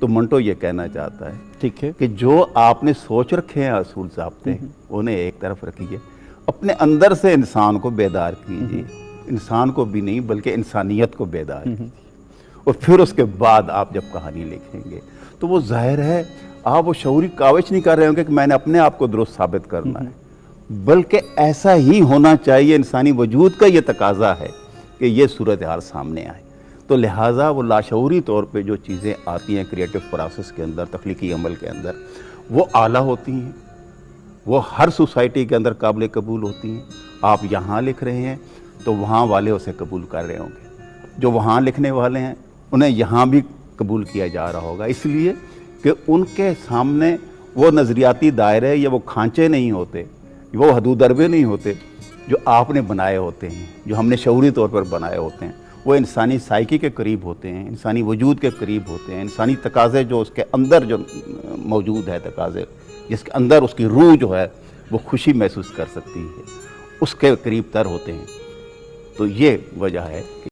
تو منٹو یہ کہنا چاہتا ہے ٹھیک ہے کہ جو آپ نے سوچ رکھے ہیں اصول ضابطے انہیں ایک طرف رکھیے، اپنے اندر سے انسان کو بیدار کیجیے، انسان کو بھی نہیں بلکہ انسانیت کو بیدار کیجیے، اور پھر اس کے بعد آپ جب کہانی لکھیں گے تو وہ ظاہر ہے آپ وہ شعوری کاوش نہیں کر رہے ہوں گے کہ میں نے اپنے آپ کو درست ثابت کرنا ہے، بلکہ ایسا ہی ہونا چاہیے، انسانی وجود کا یہ تقاضا ہے کہ یہ صورتحال سامنے آئے۔ تو لہٰذا وہ لاشعوری طور پہ جو چیزیں آتی ہیں کریٹو پروسیس کے اندر، تخلیقی عمل کے اندر، وہ اعلیٰ ہوتی ہیں، وہ ہر سوسائٹی کے اندر قابل قبول ہوتی ہیں۔ آپ یہاں لکھ رہے ہیں تو وہاں والے اسے قبول کر رہے ہوں گے، جو وہاں لکھنے والے ہیں انہیں یہاں بھی قبول کیا جا رہا ہوگا، اس لیے کہ ان کے سامنے وہ نظریاتی دائرے یا وہ کھانچے نہیں ہوتے، وہ حدود ضربے نہیں ہوتے جو آپ نے بنائے ہوتے ہیں، جو ہم نے شعوری طور پر بنائے ہوتے ہیں۔ وہ انسانی سائیکی کے قریب ہوتے ہیں، انسانی وجود کے قریب ہوتے ہیں، انسانی تقاضے جو اس کے اندر جو موجود ہے، تقاضے جس کے اندر اس کی روح جو ہے وہ خوشی محسوس کر سکتی ہے، اس کے قریب تر ہوتے ہیں۔ تو یہ وجہ ہے کہ